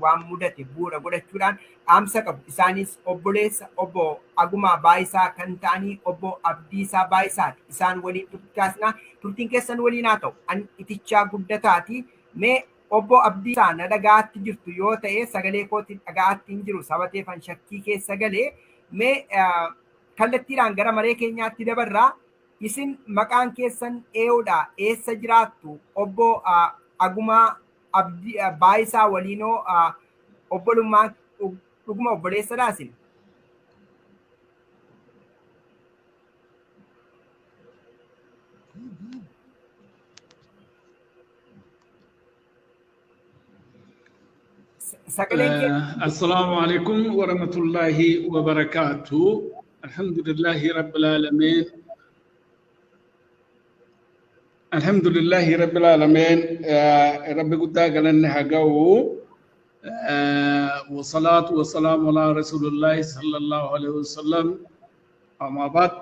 waan mudate bu'uura godhachuudhaan dhaamsa qabu. Isaanis obboleessa obbo Agumaa Baayisaa kan ta'anii obbo Abdiisaa Baayisaati. Isaan waliin turtiikaasnaa turtiin keessan waliin haa ta'u. An itichaa guddataati. Mee obbo Abdiisaa na dhagaatti jirtu yoo ta'e sagalee kootiin dhagaatti hin jiru sabateefan shakkii keessa galee mee kallattiidhaan gara maree keenyaatti dabarraa. Isin maqaan keessan ee'uudha eessa jiraattu obbo Agumaa Baayisaa waliinoo obbolummaa dhuguma obboleessadhaa isin? السلام عليكم ورحمة الله وبركاته. الحمد لله رب العالمين. الحمد لله رب العالمين. رب قد قلنا هجو والصلاة والسلام على رسول الله صلى الله عليه وسلم. أما بعد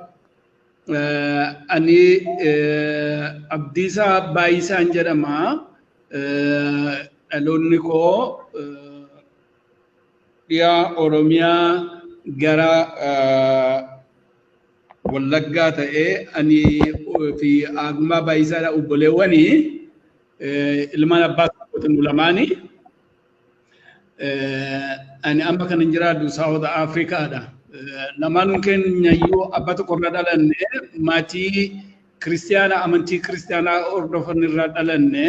أني Abdiisaa Baayisaa jedhama. Dhaloonni koo dhiyaa Oromiyaa gara Wallaggaa ta'ee ani fi Agumaa Baayisaadha obboleewwani ilmaan abbaa tokkotu lamaani. Ani amma kan jiraadhu South Africaadha. Lamaanuu keenyayyuu abbaa tokkorraa dhalanne maatii kiristaanaa amantii kiristaanaa hordofan irraa dhalanne.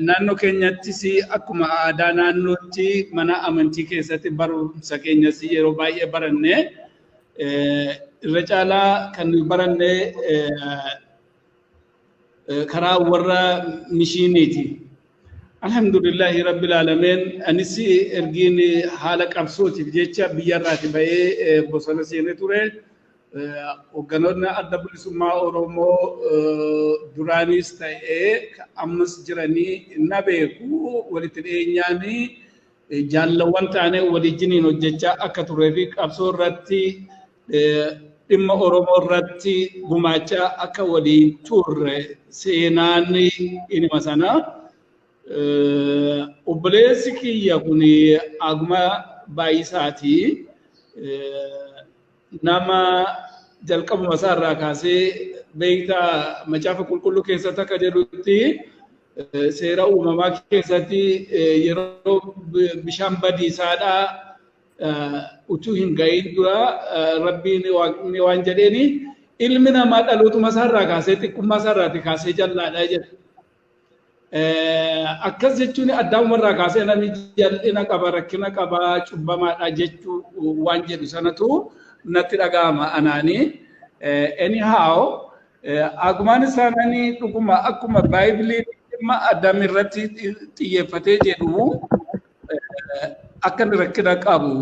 Naannoo keenyattis akkuma aadaa naannootti mana amantii keessatti barumsa keenyas yeroo baay'ee baranne irra caalaa kan baranne karaa warra mishiiniiti. Alhamdulillahi rabbil alamin. Anis ergiin haala qabsootiif jecha biyyarraati bahee bosona seenee ture. Hogganoonni adda bilisummaa Oromoo duraanis ta'ee ammas jiranii na beeku walitti dhiyeenyaan jaalawwan taanee waliin hojjechaa akka turee fi qabsoo irratti dhimma Oromoo irratti gumaachaa akka waliin turre seenaan inuma sana. Obboleessi kiyya kun Agumaa Baayisaati. Nama jalqabuma isaarraa kaasee beektaa macaafa qulqulluu keessatti akka jedhutti seera uumamaa keessatti yeroo bishaan badiisaadhaa utuu hin ga'iin dura rabbiin waan jedheeni ilmi namaa dhalootuma isaarraa kaasee xiqqummaa isaarraati kaasee jallaadha jedha. Akkas jechuun addaamumarraa kaasee namni jal'ina qaba rakkina qaba cubbamaadha jechuu waan jedhu sanatu natti dhaga'ama anaani. Anyhow Agumaan isaanii dhuguma akkuma Baayibiliin dhimma Addaam irratti xiyyeeffatee jedhu akka inni rakkina qabu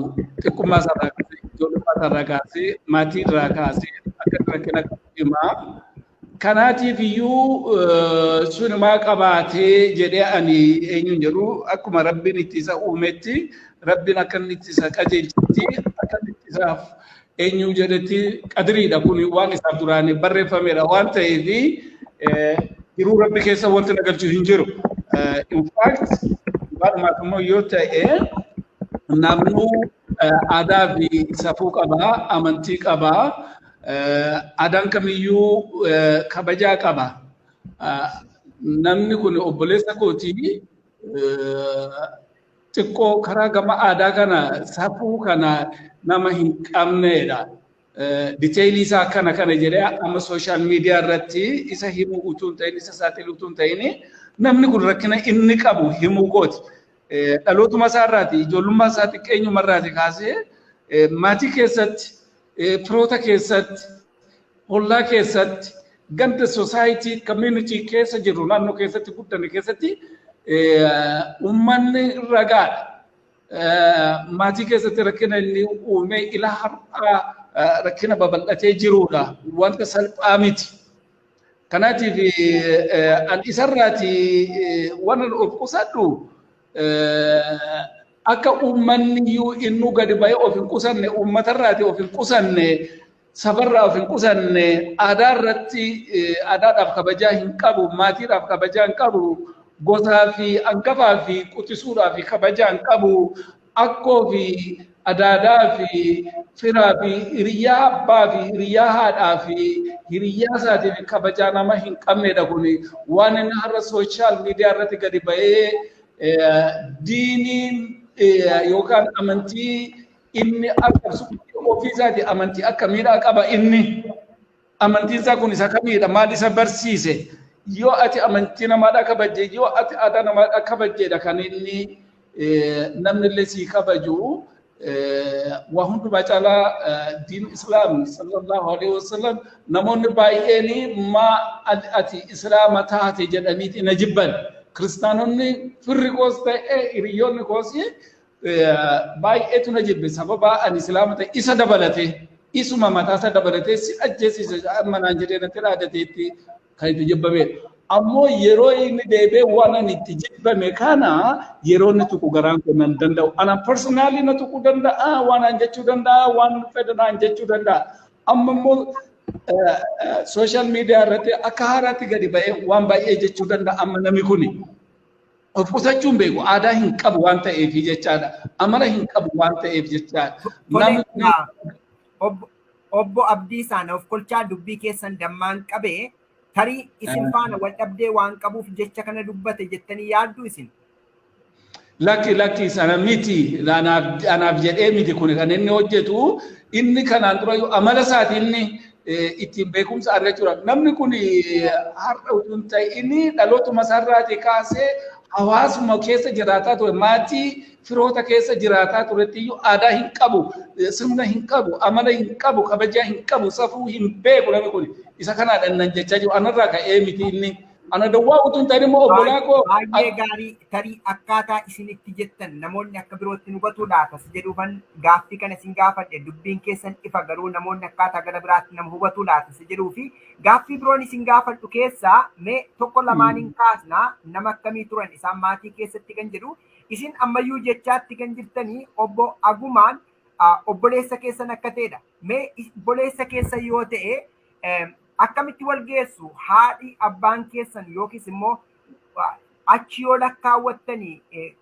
xiqqummaa isaarraa kaasee ijoollummaa isaarraa kaasee maatii irraa kaasee akka inni rakkina qabu himaa. Kanaatiif iyyuu sunumaa qabaatee jedhee ani eenyuun jedhu akkuma Rabbiin itti isa uumetti Rabbiin akka inni itti isa qajeelchetti akka inni itti isaaf eenyu jedhetti qadriidha kun waan isaaf duraan barreeffamedha waan ta'eef jiruu Rabbi keessa wanti nagalchuu hin jiru. In fact walumaa immoo yoo ta'e namnu aadaa fi safuu qabaa amantii qabaa. Aadaan kamiyyuu kabajaa qaba. Namni kun obboleessa kootii xiqqoo karaa gama aadaa kana safuu kana nama hin qabneedha. Diteelii isaa kana jedhee amma sooshaal miidiyaa irratti isa himuu utuu hin ta'in isa saaxiluu utuu hin ta'in namni kun rakkina inni qabu himuu kooti. Dhalootuma isaarraati ijoollummaa isaa xiqqeenyuma irraati kaasee maatii keessatti firoota keessatti hollaa keessatti ganda society community keessa jiru naannoo keessatti guddanne keessatti uummanni ragaadha. Maatii keessatti rakkina inni uume ila har'aa rakkina babal'atee jirudha. Wanta salphaa miti. Kanaatiif an isarraati waan of qusadhu akka uummanni iyyuu inni gadi ba'ee of hin qusanne uummatarraati of hin qusanne safarraa of hin qusanne aadaa irratti aadaadhaaf kabajaa hin qabu maatiidhaaf kabajaa hin qabu gosaa fi hangafaa fi quxisuudhaa fi kabajaan qabu akkoo fi adaadaa fi firaa fi hiriyaa abbaa fi hiriyaa haadhaa fi hiriyaa isaatii fi kabajaa nama hin qabnedha kun waan inni har'a sooshaal miidiyaa irratti gadi ba'ee diiniin yookaan amantii inni akka ofii isaatii amantii akkamiidhaa qaba inni amantiin isaa kun isa kamiidha maal isa barsiise yoo ati amantii namaadhaa kabajje yoo ati aadaa namaadhaa kabajjedha kan inni namni illee sii kabaju waa hundumaa caalaa diin islaam sallallahu alaihi wasallam namoonni baay'een maa ati islaama taate jedhaniiti na jibban kiristaanonni firri koos ta'e hiriyoonni koos baay'eetu na jibbe sababa ani islaama ta'e isa dabalate isuma mataasa dabalate si ajjeesiisa manaan jedhee natti dhaadateetti kan itti jibbame ammoo yeroo inni deebee waan ani itti jibbame kana yeroo inni tuqu garaan kun nan danda'u ana personally na tuqu danda'a waan an jechuu danda'a waan fedhanaan jechuu danda'a amma immoo social media irratti akka haaraatti gadi ba'ee waan baay'ee jechuu danda'a amma namni kuni of qusachuun beeku aadaa hin qabu waan ta'eef jechaadha amala hin qabu waan ta'eef jechaadha namni obbo Abdiisaan of kolchaa dubbii keessan dammaan qabee tarii isin faana wal dhabdee waan qabuuf jecha kana dubbate jettanii yaaddu isin lakki sana miti anaaf jedhee miti kun kan inni hojjetu inni kanaan dura amala isaati inni ittiin beekumsa argachuudha namni kun har'a utuu hin ta'in dhalootuma isaarraati kaasee hawaasuma keessa jiraataa ture maatii firoota keessa jiraataa turetti iyyuu aadaa hin qabu sirna hin qabu amala hin qabu kabajaa hin qabu safuu hin beeku namni kun isa kanaadhaan nan jechaa jiru anarraa ka'ee miti inni ana dawwaa utuu hin ta'in immoo obbolaa koo baay'ee gaarii tarii akkaataa isinitti jettan namoonni akka birootti hubatu laatas jedhuufan gaaffii kana isin gaafadhe dubbiin keessan ifa garuu namoonni akkaataa gara biraatti nama hubatu laatas jedhuu fi gaaffii biroon isin gaafadhu keessaa mee tokko lamaaniin kaasnaa nama akkamii turan isaan maatii keessatti kan jedhu isin ammayyuu jechaatti kan jirtanii obbo Agumaan obboleessa keessan akka ta'edha mee obboleessa keessa yoo ta'e akkamitti wal geessu haadhi abbaan keessan yookiis immoo achi yoo lakkaawwattanii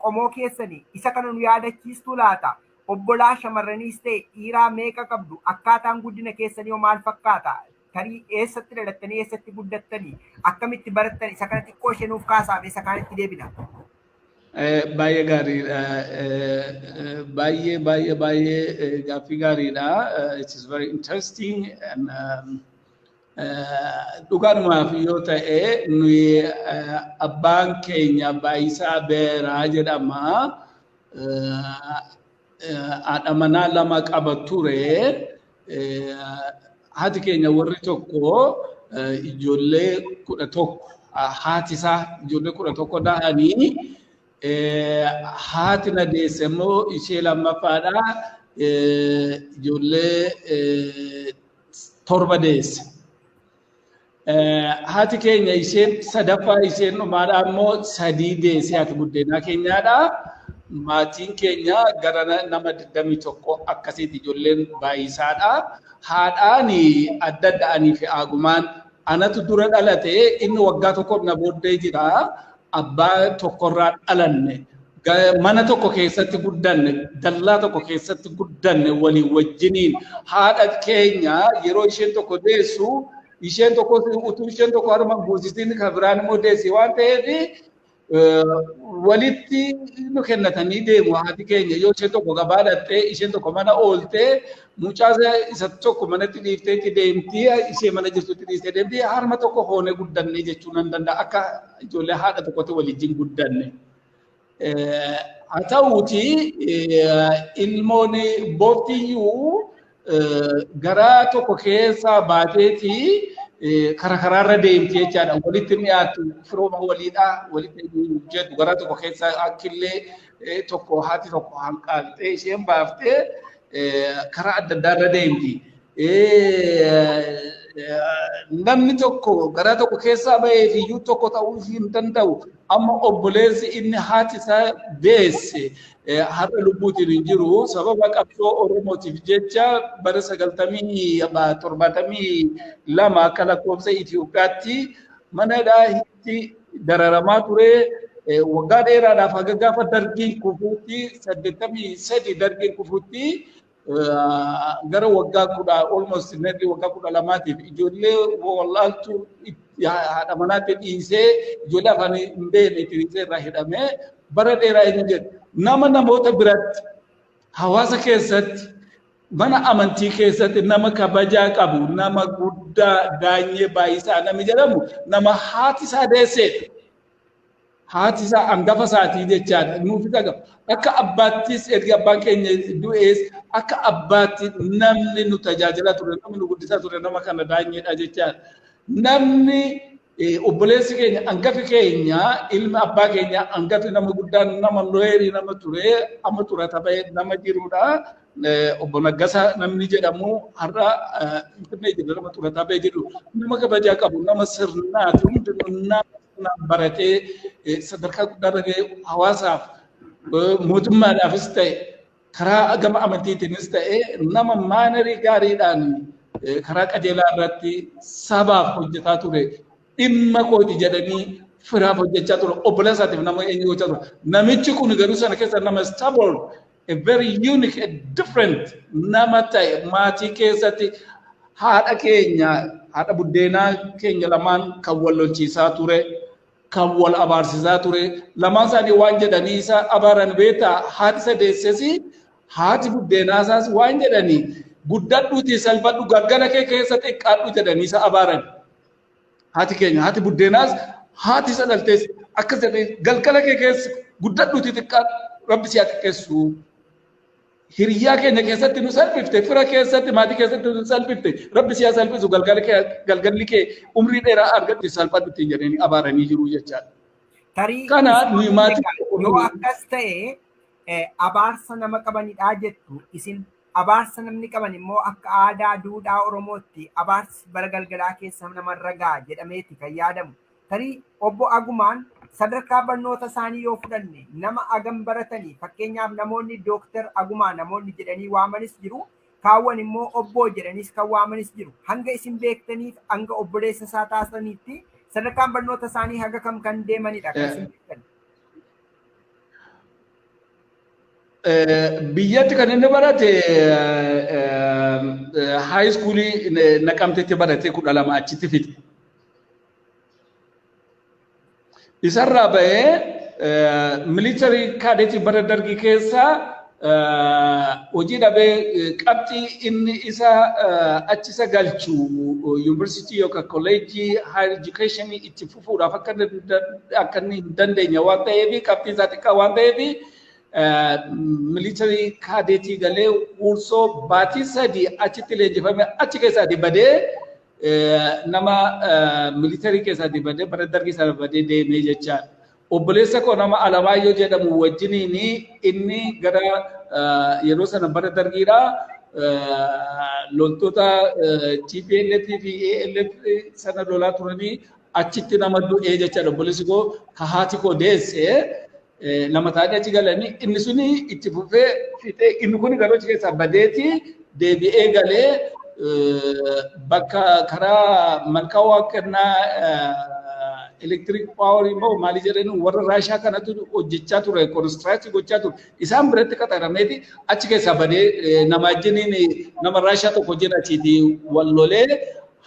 qomoo keessanii isa kana nu yaadachiistuu laata obbolaa shamarraniis ta'e dhiiraa meeqa qabdu akkaataan guddina keessanii yoo maal fakkaata tarii eessatti dhalattanii eessatti guddattanii akkamitti barattan isa kana xiqqoo ishee nuuf kaasaa isa kaanitti deebina. Baay'ee gaariidha. Baay'ee gaaffii gaariidha. It is very interesting and dhugaadhumaaf yoo ta'e nuyi abbaan keenya Baayisaa Beeraa jedhama. Haadha manaa lama qaba ture. Haati keenya warri tokko ijoollee 11 haati isaa ijoollee 11 da'anii haati na deesse immoo ishee lammaffaadha ijoollee 7 deesse. Haati keenya isheen sadaffaa isheen dhumaadha immoo 3 deesse haati buddeenaa keenyaadha. Maatiin keenya gara nama 21 akkasitti ijoolleen Baayisaadha. Haadhaan adda adda'anii fi Agumaan anatu dura dhalate inni waggaa tokko na booddee jira. Abbaa tokkorraa dhalanne mana tokko keessatti guddanne dallaa tokko keessatti guddanne walii wajjiniin haadha keenya yeroo isheen tokko deessu isheen tokko utuu isheen tokko harma buusisiin kan biraan immoo deessi waan ta'eef walitti nu kennatanii deemu haati keenya yoo isheen tokko gabaa dhattee isheen tokko mana ooltee mucaa isa tokko manatti dhiifteetti deemtii ishee mana jirtutti dhiistee deemtii harma tokko hoonee guddanne jechuu nan danda'a akka ijoollee haadha tokkotti waliin guddanne. Haa ta'uuti ilmoon boottiyyuu garaa tokko keessaa baateetii karaarra deemti jechaadha walitti dhiyaatu firooma waliidha walitti jedhu garaa tokko keessaa akkillee tokko haati tokko hanqaaltee isheen baaftee karaa adda addaarra deemti. Namni tokko garaa tokko keessaa bahee fi iyyuu tokko ta'uu hin danda'u. Amma obboleessi inni haati isaa deesse har'a lubbuutiin hin jiru sababa qabsoo Oromootiif jecha bara 1972 akka lakkoofsa Itoophiyaatti mana hidhaatti dararamaa ture. waggaa dheeraadhaaf haga gaafa dargiin kufuutti 83 dargiin kufuutti gara waggaa kudha almost nearly waggaa 12tiif ijoollee wallaaltu haadha manaatti dhiisee ijoollee afaan hin beekne itti dhiisee irraa hidhamee bara dheeraa hin jedhu nama namoota biratti hawaasa keessatti mana amantii keessatti nama kabajaa qabu nama guddaa Daanyee Baayisaa namni jedhamu nama haati isaa deesseedha. Haati isaa hangafa isaatii jechaadha. Nuufi qaba. Akka abbaattis erga abbaan keenya du'ees akka abbaatti namni nu tajaajilaa ture namni nu guddisaa ture nama kana Daanyeedha jechaadha. Namni obboleessi keenya hangafi keenya ilma abbaa keenya hangafi nama guddaan nama looyerii nama ture amma turata bahee nama jirudha. Obbo Naggasaa namni jedhamu har'a Finfinnee jira nama turataa bahee jiru nama kabajaa qabu nama sirnaati hundinuu baratee sadarkaa guddaa gahee hawaasaaf mootummaadhaafis ta'e karaa gama amantiitiinis ta'e nama maanerii gaariidhaan karaa qajeelaa irratti sabaaf hojjetaa ture dhimma kooti jedhanii firaaf hojjechaa ture obboleessa isaatiif nama eenyu gochaa ture namichi kun garuu sana keessa nama stubborn a very unique and different nama ta'e maatii keessatti haadha keenya haadha buddeenaa keenya lamaan kan wal lolchiisaa ture kan wal abaarsisaa ture lamaan isaanii waan jedhanii isa abaaran beektaa haati isa deessesi haati buddeenaa isaas waan jedhanii guddadhuutii salphadhu galgala kee keessa xiqqaadhu jedhanii isa abaaran haati keenya haati buddeenaas haati isa dhaltees akkas jedhee galgala kee keessa guddadhuutii xiqqaadhu rabbi si xiqqeessu hiriyaa keenya keessatti nu salphifte fira keessatti maatii keessatti nu salphifte rabbi si salphisu galgalli kee umrii dheeraa argatte salphadhutti jedhanii abaaranii jiru jechaadha. Tarii kana nuyi maatii yoo akkas ta'e abaarsa nama qabanidha jettu isin abaarsa namni qaban immoo akka aadaa duudhaa Oromootti abaarsi bara galgalaa keessa namarra ga'a jedhameeti kan yaadamu. Tarii obbo Agumaan sadarkaa barnoota isaanii yoo fudhanne nama agam baratanii fakkeenyaaf namoonni Dooktar Agumaa namoonni jedhanii waamanis jiru kaawwan immoo obbo jedhanis kan waamanis jiru hanga isin beektaniif hanga obboleessa isaa taasisaniitti sadarkaan barnoota isaanii haga kam kan deemanidha kan isin beektan. Biyyatti kan inni barate high schoolii Naqamteetti barate 12 achitti fixe. Isarraa bahee military cadet bara dargii keessa hojii dhabee qabxii inni isa achisa galchu university yookaan kolleejii higher education itti fufuudhaaf akka inni hin dandeenye waan ta'eef qabxii isaa xiqqaa waan ta'eef military cadetii galee ursoo baatii 3 achitti leenjifame achi keessaa badee nama military keessaa badee bara dargii isaa badee deemee jechaadha. Obboleessa koo nama Alamaayyoo jedhamu wajjiniin inni gara yeroo sana bara dargiidha loltoota TPLF fi ALF sana lolaa turanii achitti nama du'ee jechaadha. Obboleessi koo haati koo deessee lama taa'anii achi galanii inni suni itti fufee fixee inni kun garuu achi keessaa badeeti deebi'ee galee bakka karaa malkaa waaqannaa electric power immoo maali jedhanii warra Raashaa kanatu hojjechaa ture construct gochaa ture isaan biratti qaxarameeti achi keessaa badee nama wajjiniin nama Raashaa tokko jedha achiiti wallolee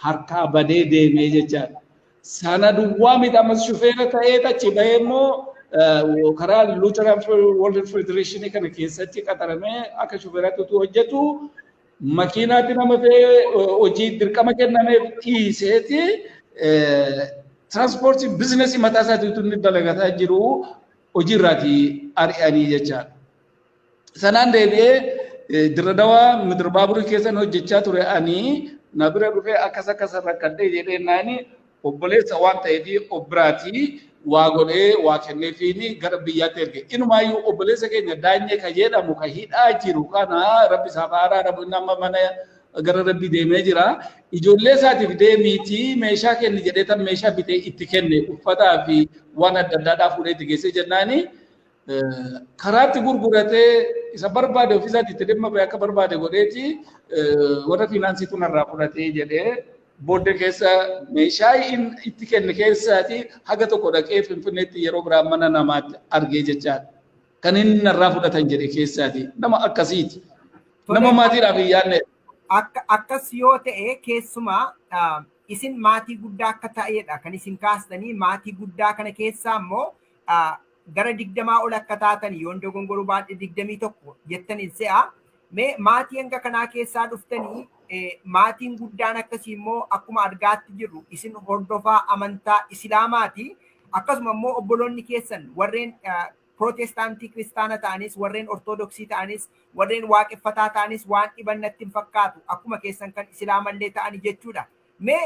harkaa badee deemee jechaadha. Sana duwwaa miti ammas shufeera ta'ee achi bahee immoo karaa Lutheran World Federation kana keessatti qaxaramee akka shufeeraatti hojjetu makiinaatti nama fe'ee hojii dirqama kennameef dhiiseeti transport business mataa isaatiitu inni dalagataa jiru hojii irraati ari'anii jechaadha. Sanaan deebi'ee Dirra Dawaa Midir Baaburii keessa hojjechaa ture ani na bira dhufee akkas rakkadhee jedhee naani obboleessa waan ta'eef obbiraatii waa godhee waa kenneefiini gara biyyaatti erge. Inumaayyuu obboleessa keenya Daanyee kan jedhamu kan hidhaa jiru kana rabbi isaaf araaramu nama mana gara rabbi deemee jira. Ijoollee isaatiif deemiitii meeshaa kenni jedhee tan meeshaa bitee itti kenne uffataa fi waan adda addaadhaa fuudhee itti geessee jennaani karaatti gurguratee isa barbaade ofiisaatti itti dhimma bahee akka barbaade godheeti warra fiinaansii tunarraa fudhatee jedhee booddee keessa meeshaa itti kenne keessaati haga tokko dhaqee Finfinneetti yeroo biraa mana namaatti argee jechaadha. Kan inni narraa fudhatan jedhe keessaati. Nama akkasiiti. Nama maatiidhaaf hin yaadne. Akkas yoo ta'e keessumaa isin maatii guddaa akka ta'edha kan isin kaastanii maatii guddaa kana keessaa immoo gara 20 ol akka taatan yoon dogongoruu baadhe 21 jettaniin se'a. Mee maatii hanga kanaa keessaa dhuftanii maatiin guddaan akkasii immoo akkuma argaatti jirru isin hordofaa amantaa Islaamaati. Akkasuma immoo obboloonni keessan warreen Protestaantii kiristaana ta'anis warreen ortodoksii ta'anis warreen waaqeffataa ta'anis waan dhiban natti hin fakkaatu akkuma keessan kan Islaamallee ta'ani jechuudha. Mee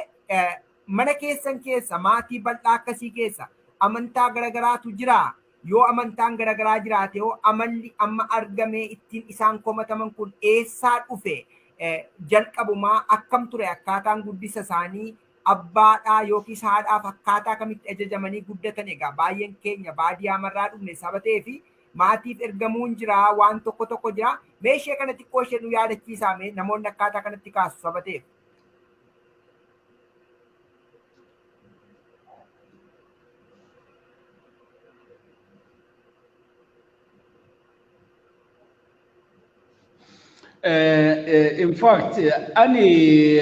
mana keessan keessa maatii bal'aa akkasii keessa amantaa garagaraatu jira. Yoo amantaan garagaraa jiraate yoo amalli amma argamee ittiin isaan komataman kun eessaa dhufe jalqabumaa akkam ture akkaataan guddisa isaanii abbaadhaa yookiis haadhaaf akkaataa kamitti ajajamanii guddatan egaa baay'een keenya baadiyyaa marraa dhufne sabatee fi maatiif ergamuun jira waan tokko jira. Mee ishee kana xiqqoo ishee nu yaadachiisaa mee namoonni akkaataa kanatti kaasu sabateef. In fact, ani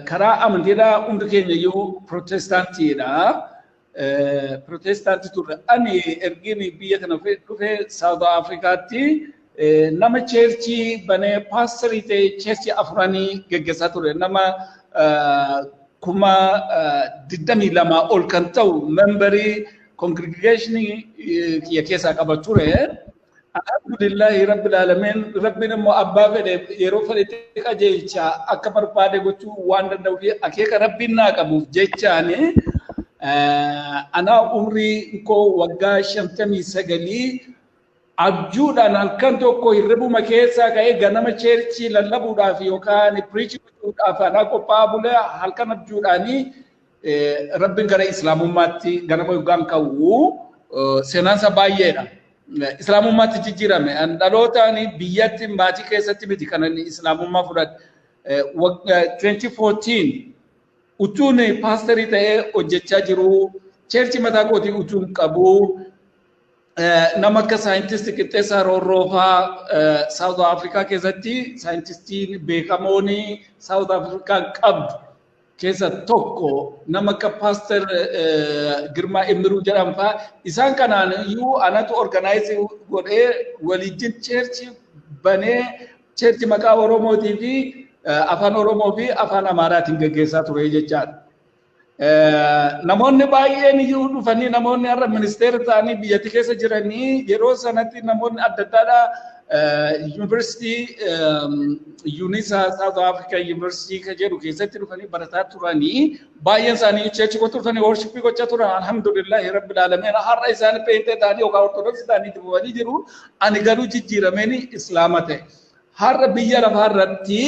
karaa amantiidhaa hundi keenya iyyuu Protestaantiidha. Protestaantii turre. Ani ergini biyya kana dhufe South Africaatti nama cheerchii banee paastorii ta'e cheerchii afuranii geggeessaa ture. Nama 22,000 ol kan ta'u membarii congregationii kiyya keessaa qaba ture. Alhamdulillahi rabbil alamin rabbiin immoo abbaa fedhe yeroo fedhetti qajeelcha akka barbaade gochuu waan danda'u fi akeeka rabbiin naa qabuuf jechaani ana umrii koo waggaa 59 abjuudhaan halkan tokko hirribuma keessaa ka'ee ganama cheerchii lallabuudhaaf yookaan piriichii gochuudhaaf ana qophaa'aa bulee halkan abjuudhaanii rabbiin gara islaamummaatti ganama yookaan ka'u seenaansa baay'eedha. Islaamummaatti jijjiirame dhalootaan biyyatti maatii keessatti miti kan islaamummaa fudhate 2014 utuun paastorii ta'ee hojjechaa jiru cheerchi mataa kootii utuun qabu nama akka saayintistii qixxeessaa roorroofaa South Africa keessatti saayintistiin beekamoon South Africa qabdu keessa tokko nama akka paaster Girmaa Emiruu jedhamu fa'aa isaan kanaan iyyuu anatu organize godhee waliin cheerchi banee cheerchi maqaa Oromootii fi afaan Oromoo fi afaan Amaaraatiin gaggeessaa ture jechaadha. Namoonni baay'een iyyuu dhufanii namoonni har'a ministeera ta'anii biyyatti keessa jiranii yeroo sanatti namoonni adda addaadhaa University UNISA South Africa University ka jedhu keessatti dhufanii barataa turanii baay'een isaanii cheerchi gochuu dhufanii worship gochaa turan alhamdulillah rabbil alamin har'a isaan peentee ta'anii yookaan ortodoksii ta'anii dhufanii jiru ani garuu jijjiirameen islaama ta'e har'a biyya lafaa irratti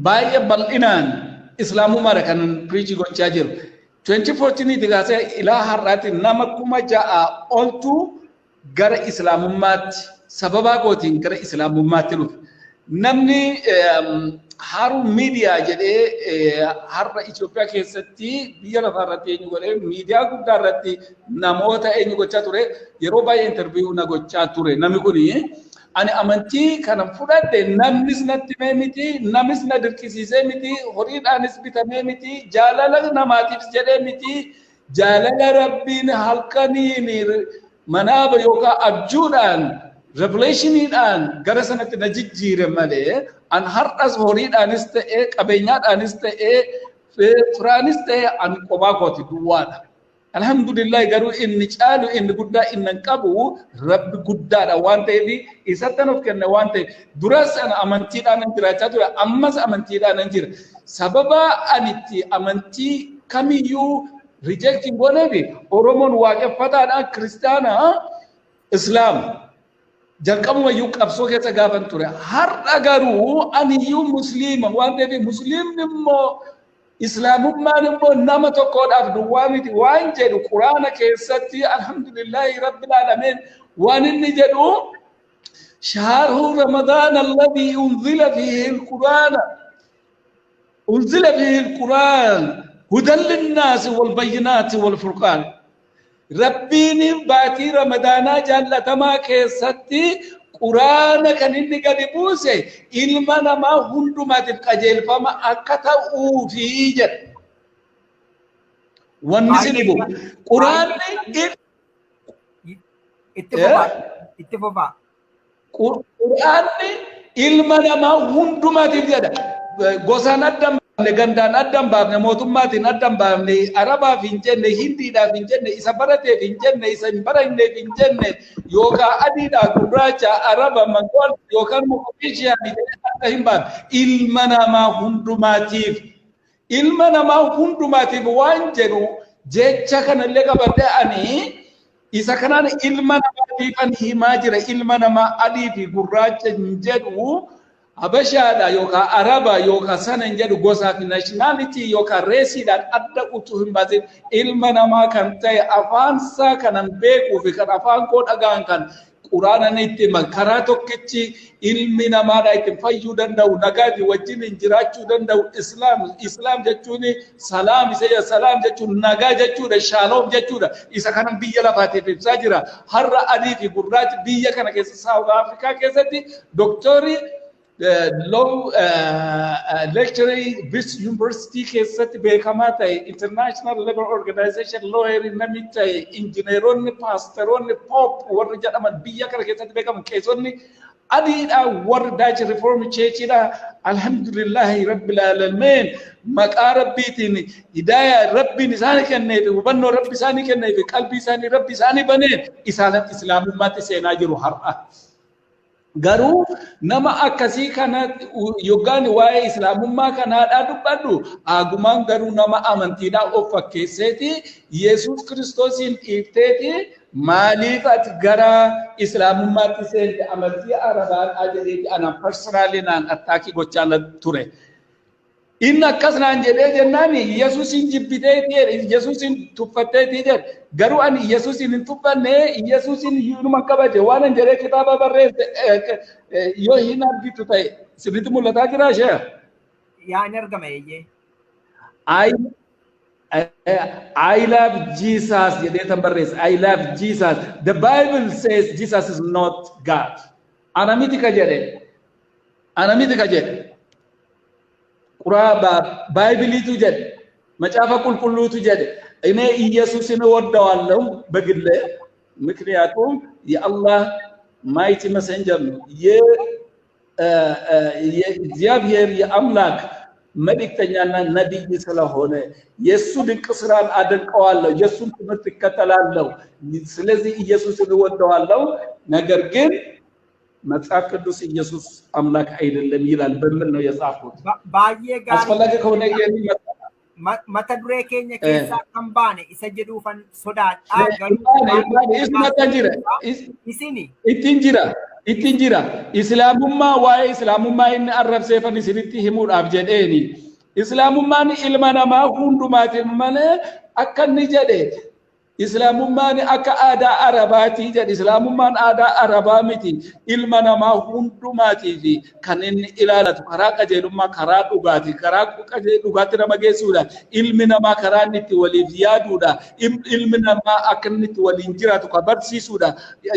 baay'ee bal'inaan islaamummaadha kan piriichii gochaa jiru 2014 tti kaasee ilaa har'aatti nama 6,000 oltu gara islaamummaatti sababaa kootiin gara islaamummaatti dhufe. Namni haruu miidiyaa jedhee har'a Itoophiyaa keessatti biyya lafaa irratti eenyu godhee miidiyaa guddaa irratti namoota eenyu gochaa ture yeroo baay'ee interviiyuu na gochaa ture namni kuni ani amantii kana fudhadhe namnis natti mee miti namis na dirqisiisee miti horiidhaanis bitamee miti jaalala namaatiif jedhee miti jaalala rabbiin halkaniin manaaba yookaan abjuudhaan revelationiidhaan gara sanatti na jijjiire malee an har'as horiidhaanis ta'ee qabeenyaadhaanis ta'ee firaanis ta'ee an kophaa kooti duwwaadha. Alhamdulillah garuu inni caalu inni guddaa inni qabu rabbi guddaadha waan ta'eef isatti nuuf kenne waan ta'eef duras ana amantiidhaan jiraachaa ture ammas amantiidhaan jira. Sababa anitti amantii kamiyyuu rejecting godheefi Oromoon waaqeffataadha kiristaana Islaam jalqabuma iyyuu qabsoo keessa gaafan ture. Har'a garuu aniyyuu musliima waan ta'eef musliimni immoo islaamummaan immoo nama tokkodhaaf duwwaa miti waan jedhu quraana keessatti alhamdulillahi rabbil alamin waan inni jedhu شهر رمضان الذي أنزل فيه القرآن هدى للناس والبينات والفرقان ربيني باتي رمضان جلتما كيستي قرآن كان إني قد بوسي إلما نما هندما تبقجل فما أكتا أوفيجت والنسنبو قرآن اتفاق قرآن إلما نما هندما تبقجل غوسان أدم Gandan Adam baafne mootummaatiin Adam baafne Arabaaf hin jenne Hindiidhaaf hin jenne isa barateef hin jenne isa hin baranneef hin jenne yookaan adiidhaa gurraacha Araba Mangool yookaan Moqodishiyaa akka hin baafne ilma namaa hundumaatiif waan jedhu jecha kanallee qabadhe ani isa kanaan ilma namaatiif an himaa jira ilma namaa adii fi gurraacha hin jedhu Abashaadha yookaan Araba yookaan sana hin jedhu gosaa fi nationality yookaan reesiidhaan adda utuu hin baasin ilma namaa kan ta'e afaansaa kanan beekuu fi kan afaan koo dhagaan kan quraanaan itti karaa tokkichi ilmi namaadha ittiin fayyuu danda'u nagaa fi wajjin hin jiraachuu danda'u islaam jechuun salaam jechuun nagaa jechuudha shaaloom jechuudha isa kanan biyya lafaatiif ibsaa jira har'a adii fi gurraachi biyya kana keessa South Africa keessatti doktorii law lecturer British University keessatti beekamaa ta'e International Labour Organization lawyer namni ta'e injineeronni paasteroonni pop warri jedhaman biyya kana keessatti beekaman keessonni adiidha warri Dutch Reform Churchidha alhamdulillahi rabbil alamin maqaa rabbiitiin hidaayaa rabbiin isaanii kenneef hubannoo rabbi isaanii kenneef qalbii isaanii rabbi isaanii baneen isaan islaamummaatti seenaa jiru har'a. Garuu nama akkasii kana yookaan waa'ee islaamummaa kanaadhaa dubbadhu agumaan garuu nama amantiidhaa of fakkeesseeti Yesuus Kiristoosiin dhiifteeti maaliif ati gara islaamummaatti seente amantii arabaan jedheeti ana personally naan attaakii gochaa ture. Inni akkas naan jedhee jennaan Yesuusin jibbiteeti Yesuusin tuffatteeti jedhe garuu ani Yesuusin hin tuffanne Yesuusin hiinuma kabaje waan an jedhee kitaaba barreesse yoo hin argitu ta'e sirriitti mul'ataa jira ishee. Yaa hin argama eeyyee. I love Jesus jedhee tan barreesse I love Jesus. The Bible says Jesus is not God. Ana miti ka jedhe. Quraaba Baaybiliitu jedhe macaafa qulqulluutu jedhe እኔ ኢየሱስን እወደዋለሁ በግሌ ምክንያቱም የአላህ ማይቲ መሰንጀር ነው የእግዚአብሔር የአምላክ መልእክተኛና ነብይ ስለሆነ የሱ ድንቅ ስራን አደንቀዋለሁ የሱን ትምህርት እከተላለሁ ስለዚህ ኢየሱስን እወደዋለሁ ነገር ግን መጽሐፍ ቅዱስ ኢየሱስ አምላክ አይደለም ይላል በምን ነው የጻፉት ባየጋ አስፈላጊ ከሆነ mata duree keenya keessaa kan baane isa jedhuufan sodaadhaa ittiin jira islaamummaa waa'ee islaamummaa inni arrabseefan isinitti himuudhaaf jedheeni islaamummaan ilma namaa hundumaatiin malee akka inni jedhe islaamummaan akka aadaa arabaati jedhe islaamummaan aadaa arabaa miti ilma namaa hundumaatii fi kan inni ilaalatu karaa qajeelummaa karaa dhugaatti nama geessuudha ilmi namaa karaa inni itti waliif yaaduudha ilmi namaa akka inni itti waliin jiraatu ka barsiisuudha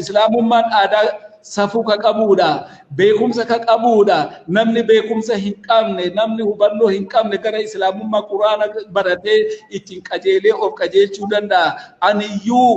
islaamummaan aadaa safuu ka qabuudha beekumsa ka qabuudha namni beekumsa hin qabne namni hubannoo hin qabne gara islaamummaa quraana baratee ittiin qajeelee of qajeelchuu danda'a aniyyuu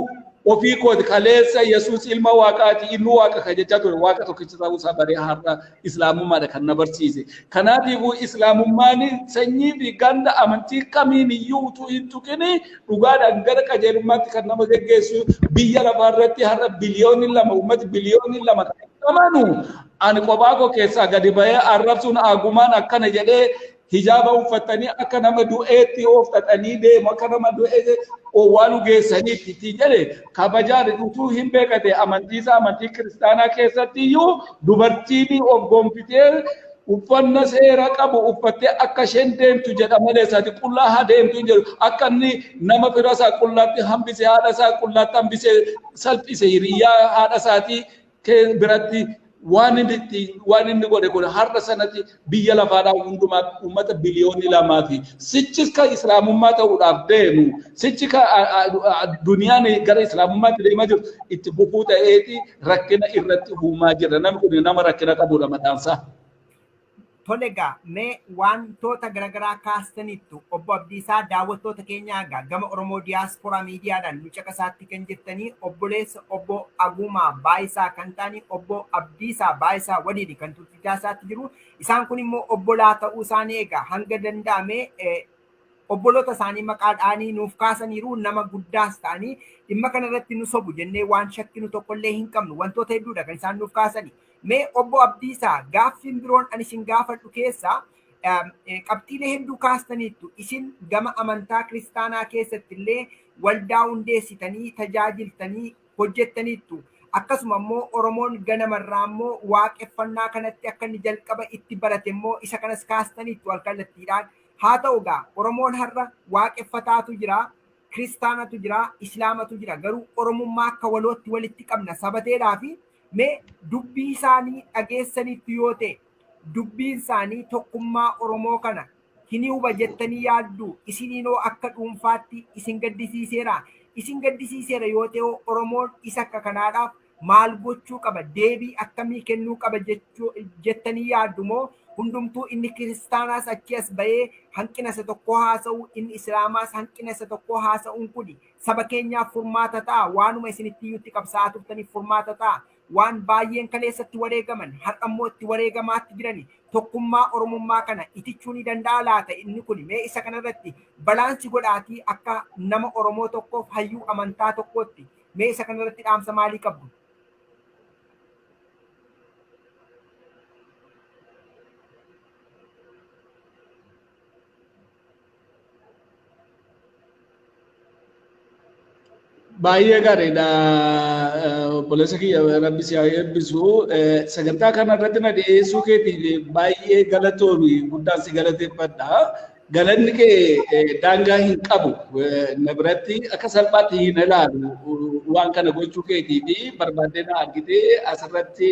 ofii kooti kaleessa Yesuus ilma waaqaati inni waaqa ka jechaa ture waaqa tokkicha ta'uu isaa baree har'a islaamummaadha kan na barsiise kanaatiifuu islaamummaan sanyii fi ganda amantii kamiin iyyuu utuu hin tuqini dhugaadhaan gara qajeelummaatti kan nama geggeessu biyya lafaarratti har'a biliyoonii lama uummati biliyoonii lama kan qabanu ani kophaa koo keessaa gadi bahee arrabsuun agumaan akkana jedhee hijaaba uffatanii akka nama du'eetti ooftatanii deemu akka nama du'ee owwaalu geessaniitti jedhe kabajaan utuu hin beekate amantii kiristaanaa keessatti iyyuu dubartiin of gonfitee uffanna seera qabu uffattee akka isheen deemtu jedha malee isaati qullaa haa deemtu hin jedhu akka inni nama fira isaa qullaatti hambise haadha isaa qullaatti hambise salphise hiriyyaa haadha isaatii biratti waan inni godhe kun har'a sanatti biyya lafaadhaa hundumaa uummata biliyoonii lamaa fi sichi ka islaamummaa ta'uudhaaf deemu sichi ka duniyaan gara islaamummaatti deemaa jiru itti bufuu ta'eeti rakkina irratti uumaa jira. Namni kun nama rakkina qabudha mataansaa. Tole egaa mee wantoota garaagaraa kaastaniittu obbo Abdiisaa daawwattoota keenyaa egaa gama Oromoo Diyaasporaa Miidiyaadhaan nu caqasaatti kan jirtanii obboleessa obbo Agumaa Baayisaa kan ta'anii obbo Abdiisaa Baayisaa waliin kan turtichaasaatti jiru. Isaan kun immoo obbolaa ta'uu isaanii egaa hanga danda'ame obboloota isaanii maqaadhaanii nuuf kaasaniiru nama guddaas ta'anii dhimma kanarratti nu sobu jennee waan shakkinu tokkollee hin qabnu wantoota hedduudha kan isaan nuuf kaasanii. Mee obbo Abdiisaa gaaffiin biroon ani isin gaafadhu keessaa qabxiilee hedduu kaastaniittu isin gama amantaa kiristaanaa keessatti illee waldaa hundeessitanii tajaajiltanii hojjettaniittu akkasuma immoo Oromoon ganamarraa immoo waaqeffannaa kanatti akka inni jalqaba itti barate immoo isa kanas kaastaniittu walkallattiidhaan haa ta'u egaa Oromoon har'a waaqeffataatu jira kiristaanatu jira islaamatu jira garuu Oromummaa akka walootti walitti qabna sabateedhaa fi mee dubbii isaanii dhageessanitti yoo ta'e dubbiin isaanii tokkummaa Oromoo kana hin huba jettanii yaaddu isiniinoo akka dhuunfaatti isin gaddisiiseera yoo ta'e Oromoon isa akka kanaadhaaf maal gochuu qaba deebii akkamii kennuu qaba jettanii yaaddu moo hundumtuu inni kiristaanaas achi as bahee hanqina isa tokko haasa'u inni islaamaas hanqina isa tokko haasa'uun kun saba keenyaaf furmaata ta'a waanuma isinitti iyyutti qabsaa'aa turtaniif furmaata ta'a. Waan baay'een kaleessatti wareegaman har'a immoo itti wareegamaatti jirani tokkummaa Oromummaa kana itichuu ni danda'a laata inni kun mee isa kanarratti balaansi godhaatii akka nama Oromoo tokkoof hayyuu amantaa tokkootti mee isa kanarratti dhaamsa maalii qabdu? Baay'ee gaariidha. Obboleessa kiyya rabbi si haa eebbisu. Sagantaa kanarratti na dhiyeessuu keetiif baay'ee galatoomi guddaan si galateeffadha. Galanni kee daangaa hin qabu. Na biratti akka salphaatti hin ilaalu waan kana gochuu keetii fi barbaaddee na argitee asirratti